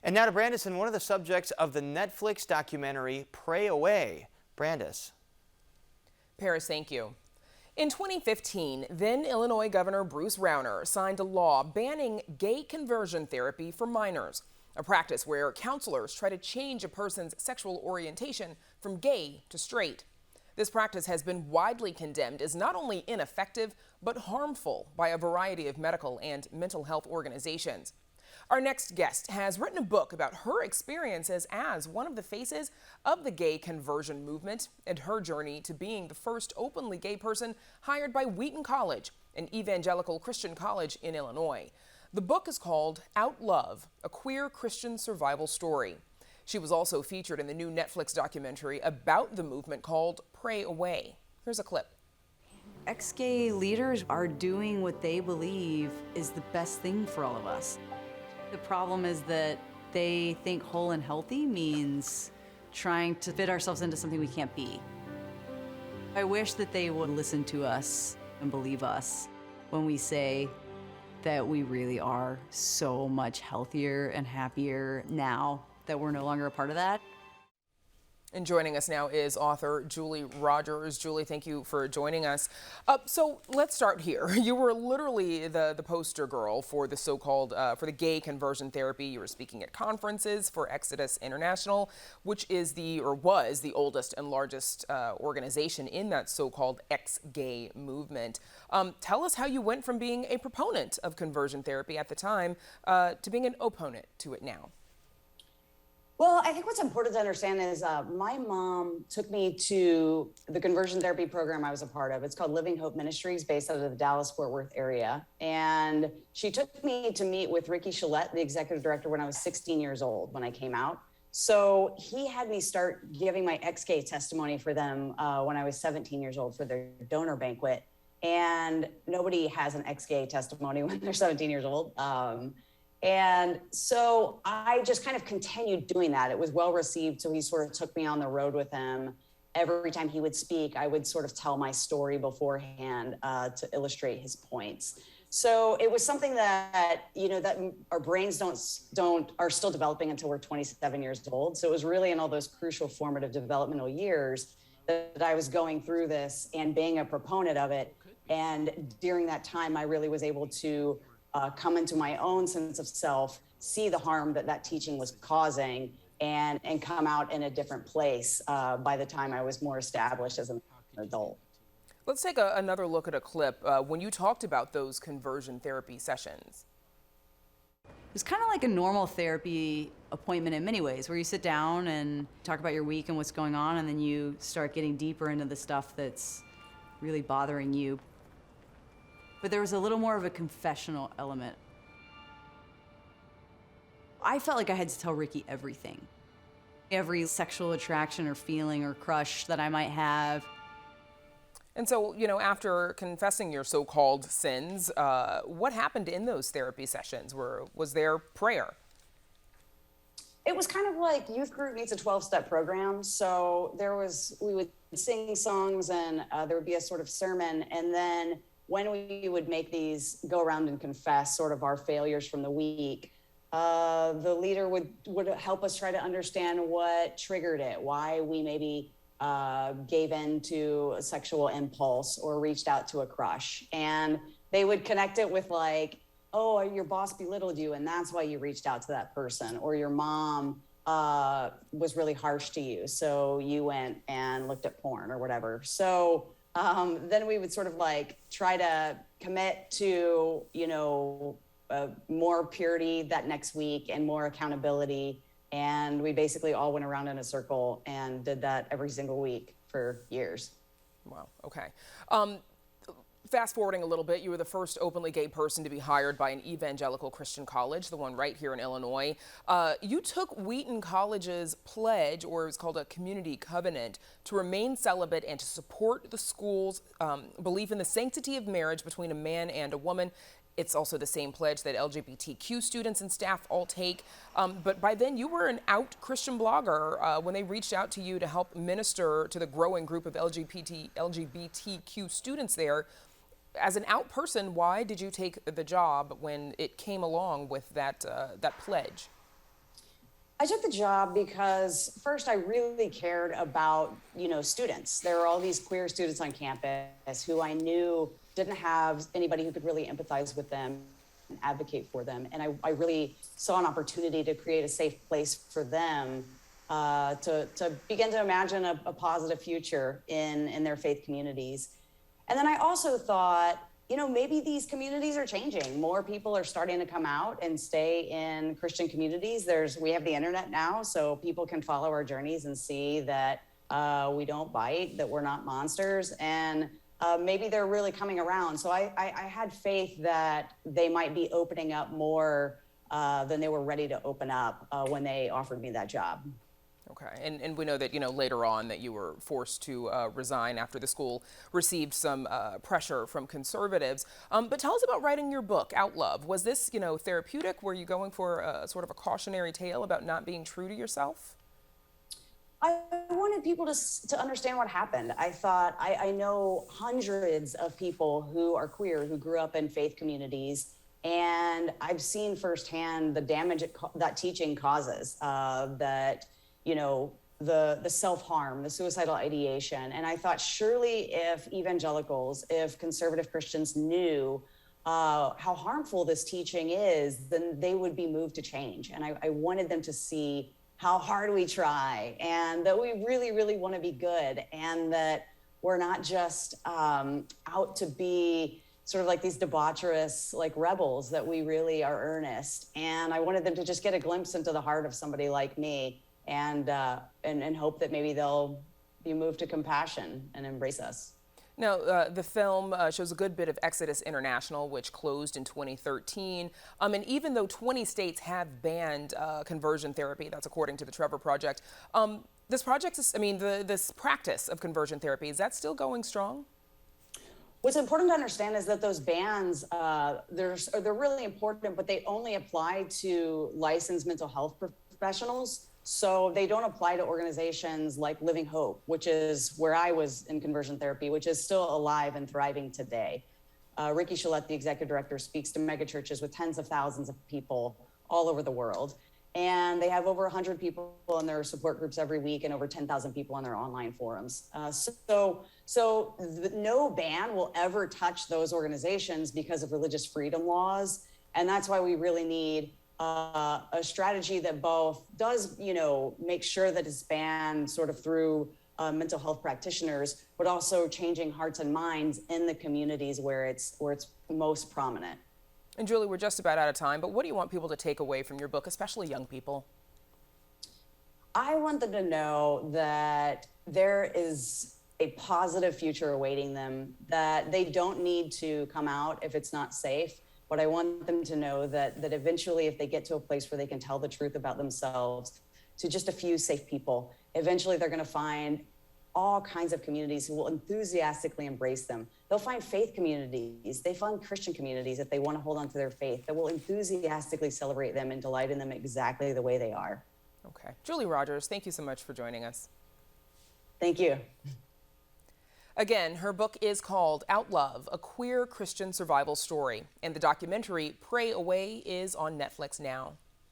And now to Brandis and one of the subjects of the Netflix documentary Pray Away. Brandis. Paris, thank you. In 2015, then Illinois Governor Bruce Rauner signed a law banning gay conversion therapy for minors, a practice where counselors try to change a person's sexual orientation from gay to straight. This practice has been widely condemned as not only ineffective, but harmful by a variety of medical and mental health organizations. Our next guest has written a book about her experiences as one of the faces of the gay conversion movement and her journey to being the first openly gay person hired by Wheaton College, an evangelical Christian college in Illinois. The book is called Outlove, a queer Christian survival story. She was also featured in the new Netflix documentary about the movement called Pray Away. Here's a clip. Ex-gay leaders are doing what they believe is the best thing for all of us. The problem is that they think whole and healthy means trying to fit ourselves into something we can't be. I wish that they would listen to us and believe us when we say that we really are so much healthier and happier now that we're no longer a part of that. And joining us now is author Julie Rodgers. Julie, thank you for joining us. So let's start here. You were literally the poster girl for the so-called, for the gay conversion therapy. You were speaking at conferences for Exodus International, which is was the oldest and largest organization in that so-called ex-gay movement. Tell us how you went from being a proponent of conversion therapy at the time to being an opponent to it now. Well, I think what's important to understand is my mom took me to the conversion therapy program I was a part of. It's called Living Hope Ministries, based out of the Dallas-Fort Worth area. And she took me to meet with Ricky Shillette, the executive director, when I was 16 years old when I came out. So he had me start giving my ex-gay testimony for them when I was 17 years old for their donor banquet. And nobody has an ex-gay testimony when they're 17 years old. And so I just kind of continued doing that. It was well received. So he sort of took me on the road with him. Every time he would speak, I would sort of tell my story beforehand to illustrate his points. So it was something that, that our brains are still developing until we're 27 years old. So it was really in all those crucial formative developmental years that I was going through this and being a proponent of it. And during that time, I really was able to come into my own sense of self, see the harm that teaching was causing, and come out in a different place by the time I was more established as an adult. Let's take another look at a clip when you talked about those conversion therapy sessions. It was kind of like a normal therapy appointment in many ways, where you sit down and talk about your week and what's going on, and then you start getting deeper into the stuff that's really bothering you. But there was a little more of a confessional element. I felt like I had to tell Ricky everything. Every sexual attraction or feeling or crush that I might have. And so, after confessing your so-called sins, what happened in those therapy sessions? Was there prayer? It was kind of like youth group meets a 12-step program. So we would sing songs and there would be a sort of sermon, and then when we would make these go around and confess sort of our failures from the week, the leader would help us try to understand what triggered it, why we maybe gave in to a sexual impulse or reached out to a crush. And they would connect it with like, oh, your boss belittled you and that's why you reached out to that person, or your mom was really harsh to you, so you went and looked at porn or whatever. So then we would sort of like try to commit to, more purity that next week and more accountability. And we basically all went around in a circle and did that every single week for years. Wow. Okay. Fast forwarding a little bit, you were the first openly gay person to be hired by an evangelical Christian college, the one right here in Illinois. You took Wheaton College's pledge, or it was called a community covenant, to remain celibate and to support the school's belief in the sanctity of marriage between a man and a woman. It's also the same pledge that LGBTQ students and staff all take. But by then, you were an out Christian blogger when they reached out to you to help minister to the growing group of LGBTQ students there. As an out person, why did you take the job when it came along with that pledge? I took the job because first I really cared about, students. There were all these queer students on campus who I knew didn't have anybody who could really empathize with them and advocate for them. And I really saw an opportunity to create a safe place for them to begin to imagine a positive future in their faith communities. And then I also thought, maybe these communities are changing. More people are starting to come out and stay in Christian communities. We have the internet now, so people can follow our journeys and see that we don't bite, that we're not monsters, and maybe they're really coming around. So I had faith that they might be opening up more than they were ready to open up when they offered me that job. Okay, and we know that, later on that you were forced to resign after the school received some pressure from conservatives. But tell us about writing your book, Outlove. Was this, therapeutic? Were you going for a sort of a cautionary tale about not being true to yourself? I wanted people to understand what happened. I thought, I know hundreds of people who are queer, who grew up in faith communities, and I've seen firsthand the damage that teaching causes, the self-harm, the suicidal ideation. And I thought, surely if evangelicals, if conservative Christians knew how harmful this teaching is, then they would be moved to change. And I wanted them to see how hard we try and that we really, really want to be good, and that we're not just out to be sort of like these debaucherous like rebels, that we really are earnest. And I wanted them to just get a glimpse into the heart of somebody like me, and hope that maybe they'll be moved to compassion and embrace us. Now, the film shows a good bit of Exodus International, which closed in 2013. And even though 20 states have banned conversion therapy, that's according to the Trevor Project, this practice of conversion therapy, is that still going strong? What's important to understand is that those bans, they're really important, but they only apply to licensed mental health professionals. So they don't apply to organizations like Living Hope, which is where I was in conversion therapy, which is still alive and thriving today. Ricky Shalette, the executive director, speaks to megachurches with tens of thousands of people all over the world. And they have over 100 people in their support groups every week and over 10,000 people on their online forums. So no ban will ever touch those organizations because of religious freedom laws. And that's why we really need a strategy that both does, make sure that it's banned sort of through mental health practitioners, but also changing hearts and minds in the communities where it's most prominent. And Julie, we're just about out of time, but what do you want people to take away from your book, especially young people? I want them to know that there is a positive future awaiting them, that they don't need to come out if it's not safe. But I want them to know that eventually, if they get to a place where they can tell the truth about themselves to just a few safe people, eventually they're going to find all kinds of communities who will enthusiastically embrace them. They'll find faith communities. They find Christian communities if they want to hold on to their faith that will enthusiastically celebrate them and delight in them exactly the way they are. Okay. Julie Rodgers, thank you so much for joining us. Thank you. Again, her book is called Outlove, a queer Christian survival story, and the documentary Pray Away is on Netflix now.